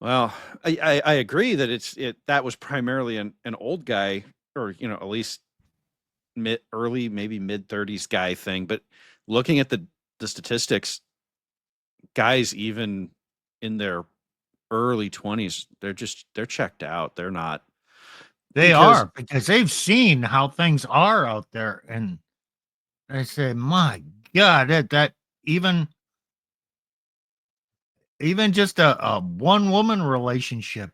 Well, I agree that that was primarily an old guy, or at least early, maybe mid 30s guy thing. But looking at the statistics, guys even in their early 20s, they're checked out. They're not, They because are, because they've seen how things are out there, and they say, "My God, that even even just a one woman relationship,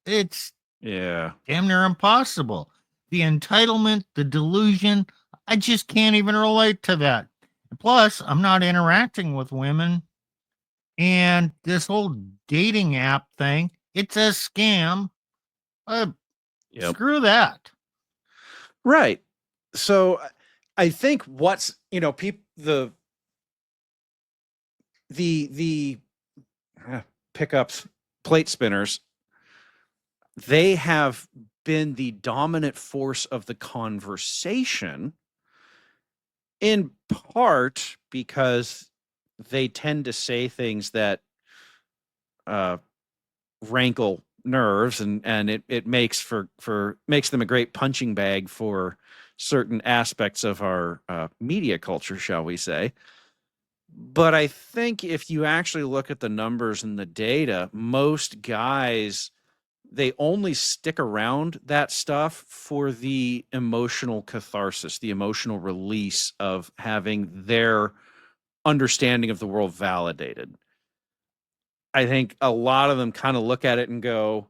it's yeah, damn near impossible. The entitlement, the delusion, I just can't even relate to that. Plus, I'm not interacting with women, and this whole dating app thing, it's a scam. Uh, yep, Screw that." right. So I think what's people the pickups, plate spinners, they have been the dominant force of the conversation, in part because they tend to say things that uh, rankle nerves, and it makes them a great punching bag for certain aspects of our media culture, shall we say. But I think if you actually look at the numbers and the data, most guys, they only stick around that stuff for the emotional catharsis, the emotional release of having their understanding of the world validated. I think a lot of them kind of look at it and go,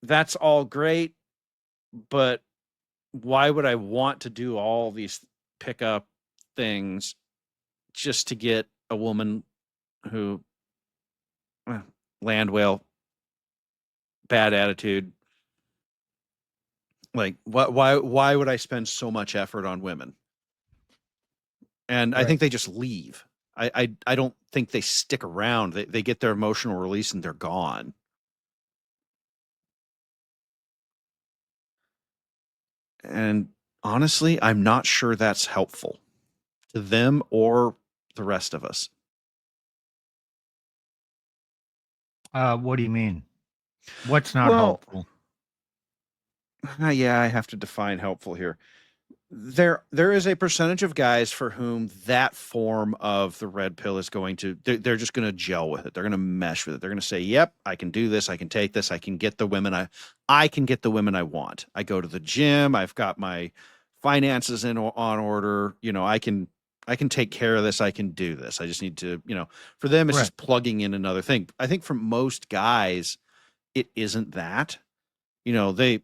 that's all great, but why would I want to do all these pickup things just to get a woman who, eh, land whale, bad attitude? Like, why would I spend so much effort on women? And I Right. think they just leave. I don't think they stick around. They get their emotional release and they're gone. And honestly, I'm not sure that's helpful to them or the rest of us. What do you mean? What's not Well, helpful? yeah, I have to define helpful here. There is a percentage of guys for whom that form of the red pill is going to, they're just going to gel with it. They're going to mesh with it. They're going to say, "Yep, I can do this. I can take this. I can get the women I can get the women I want. I go to the gym. I've got my finances on order. I can take care of this. I can do this. I just need to, for them it's Right. just plugging in another thing." I think for most guys it isn't that. They,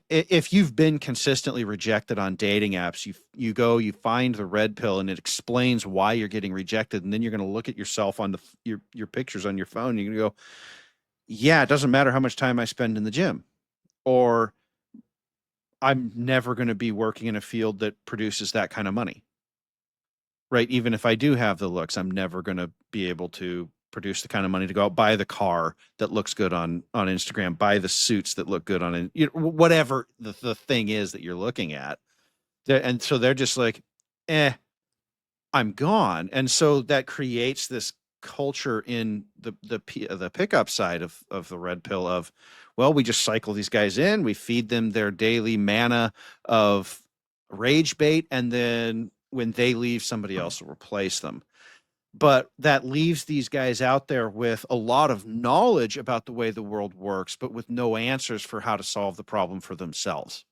if you've been consistently rejected on dating apps, you find the red pill and it explains why you're getting rejected, and then you're going to look at yourself on your pictures on your phone, and you're going to go, "Yeah, it doesn't matter how much time I spend in the gym, or I'm never going to be working in a field that produces that kind of money." Right? Even if I do have the looks, I'm never going to be able to produce the kind of money to go out, buy the car that looks good on Instagram, buy the suits that look good on, whatever the thing is that you're looking at. And so they're just like, I'm gone. And so that creates this culture in the pickup side of the red pill of, well, we just cycle these guys in, we feed them their daily manna of rage bait, and then when they leave, somebody else will replace them. But that leaves these guys out there with a lot of knowledge about the way the world works, but with no answers for how to solve the problem for themselves.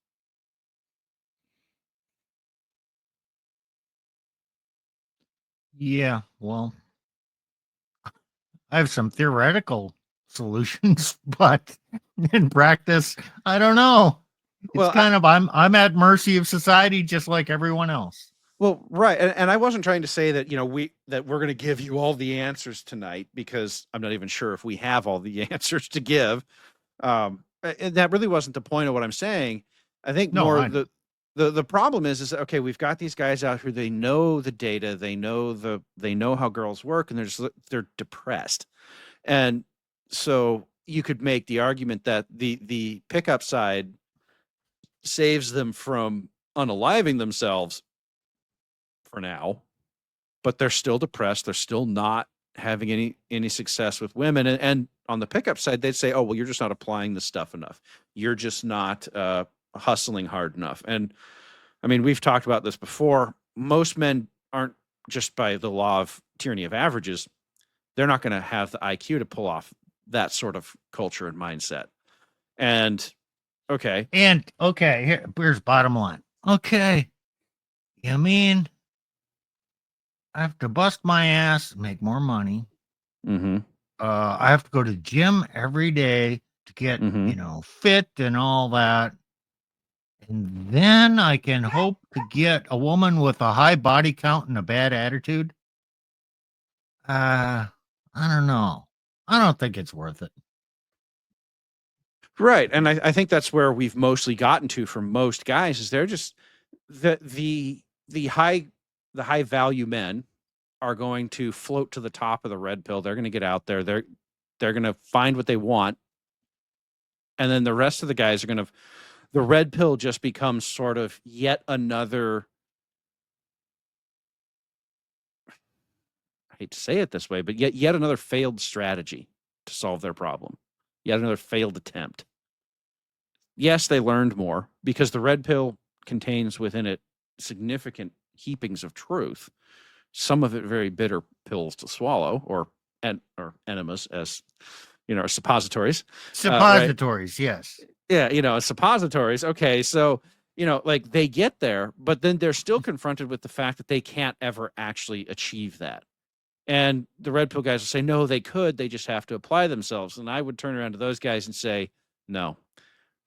Yeah. Well, I have some theoretical solutions, but in practice, I don't know. It's Well, kind of I'm at mercy of society just like everyone else. right, and I wasn't trying to say that we're going to give you all the answers tonight, because I'm not even sure if we have all the answers to give. And that really wasn't the point of what I'm saying. I think No, more I know. the problem is okay, we've got these guys out who, they know the data, they know how girls work, and they're depressed. And so you could make the argument that the pickup side saves them from unaliving themselves for now, but they're still depressed. They're still not having any success with women. And on the pickup side, they'd say, "Oh, well, you're just not applying the stuff enough. You're just not hustling hard enough." And I mean, we've talked about this before. Most men aren't, just by the law of tyranny of averages, they're not going to have the IQ to pull off that sort of culture and mindset. And okay, here's bottom line. Okay, you mean I have to bust my ass, make more money. mm-hmm, I have to go to the gym every day to get, mm-hmm. fit and all that. And then I can hope to get a woman with a high body count and a bad attitude. I don't know. I don't think it's worth it. Right. And I think that's where we've mostly gotten to for most guys, is they're just the high value men are going to float to the top of the red pill. They're going to get out there. They're going to find what they want. And then the rest of the guys are going to, the red pill just becomes sort of yet another, I hate to say it this way, but yet another failed strategy to solve their problem. Yet another failed attempt. Yes, they learned more because the red pill contains within it significant heapings of truth, some of it very bitter pills to swallow, or enemas, as suppositories. Suppositories, right? Yes. Yeah, suppositories. Okay, so like they get there, but then they're still confronted with the fact that they can't ever actually achieve that. And the red pill guys will say, no, they could. They just have to apply themselves. And I would turn around to those guys and say, no.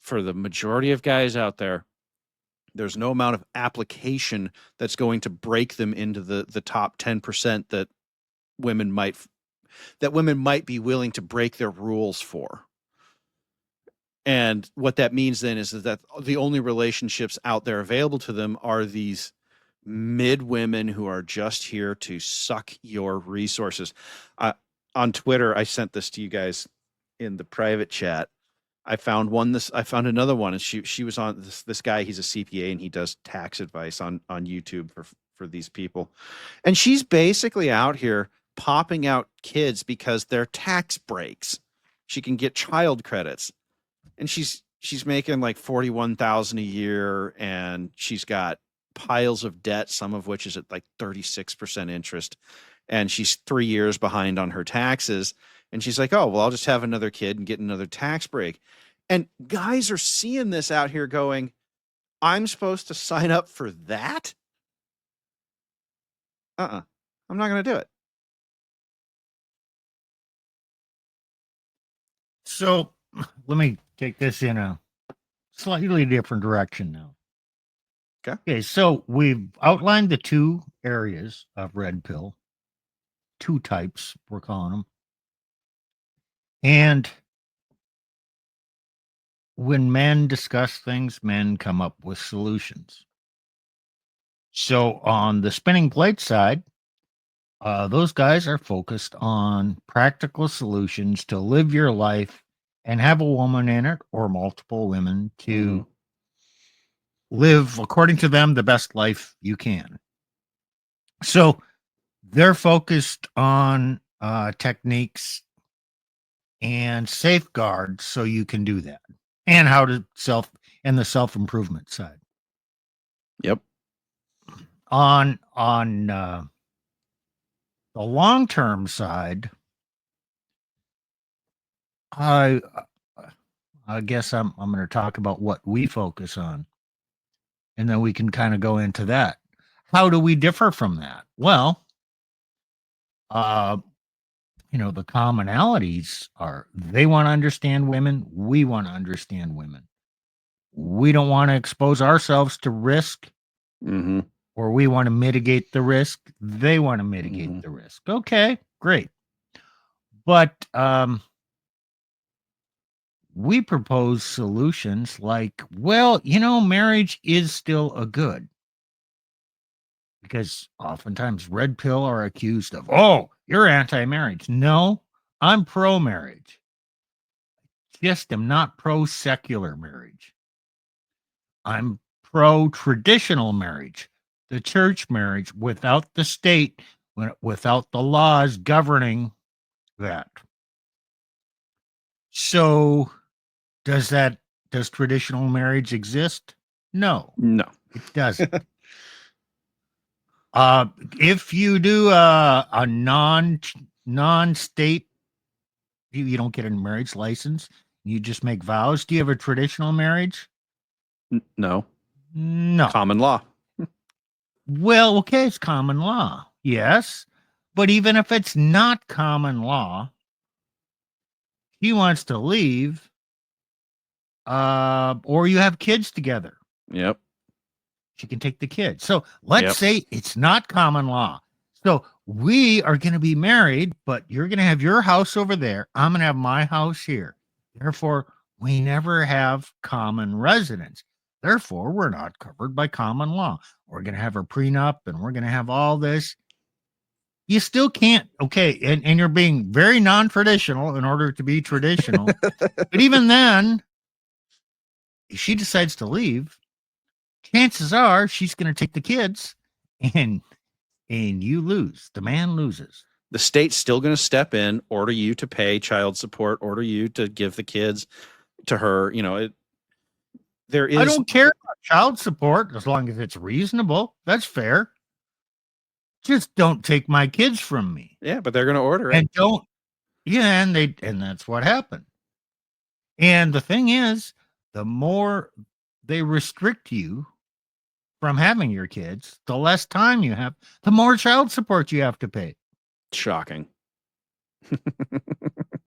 For the majority of guys out there, there's no amount of application that's going to break them into the top 10% that women might be willing to break their rules for. And what that means then is that the only relationships out there available to them are these mid women who are just here to suck your resources. On Twitter, I sent this to you guys in the private chat. I found another one, and she was on this guy. He's a CPA and he does tax advice on YouTube for these people. And she's basically out here popping out kids because they're tax breaks. She can get child credits. And she's making like 41,000 a year, and she's got piles of debt, some of which is at like 36% interest. And she's 3 years behind on her taxes. And she's like, oh, well, I'll just have another kid and get another tax break. And guys are seeing this out here going, I'm supposed to sign up for that? I'm not going to do it. So let me take this in a slightly different direction now. Okay, so we've outlined the two areas of red pill, two types, we're calling them. And when men discuss things, men come up with solutions. So on the spinning plate side, those guys are focused on practical solutions to live your life and have a woman in it, or multiple women, to live, according to them, the best life you can. So they're focused on techniques and safeguards so you can do that, and how to the self-improvement side. Yep. On the long-term side, I guess I'm going to talk about what we focus on, and then we can kind of go into that. How do we differ from that? Well, the commonalities are they want to understand women. We want to understand women. We don't want to expose ourselves to risk, or we want to mitigate the risk. They want to mitigate the risk. Okay, great. But we propose solutions like, well, marriage is still a good. Because oftentimes red pill are accused of, oh, you're anti-marriage. No, I'm pro-marriage. Just am not pro-secular marriage. I'm pro-traditional marriage, the church marriage without the state, without the laws governing that. So does traditional marriage exist? No, No. it doesn't. If you do a non-state, you don't get a marriage license. You just make vows. Do you have a traditional marriage? No. No. Common law. Well, okay, it's common law. Yes. But even if it's not common law, he wants to leave, or you have kids together. Yep. She can take the kids. So let's Yep. say it's not common law. So we are going to be married, but you're going to have your house over there. I'm going to have my house here. Therefore, we never have common residence. Therefore, we're not covered by common law. We're going to have a prenup and we're going to have all this. You still can't, okay, and you're being very non-traditional in order to be traditional. But even then, if she decides to leave, chances are she's going to take the kids and you lose. The man loses. The state's still going to step in, order you to pay child support, order you to give the kids to her. You know, there is. I don't care about child support as long as it's reasonable. That's fair. Just don't take my kids from me. Yeah, but they're going to order it. And don't. Yeah, and that's what happened. And the thing is, the more they restrict you from having your kids, the less time you have, the more child support you have to pay. Shocking.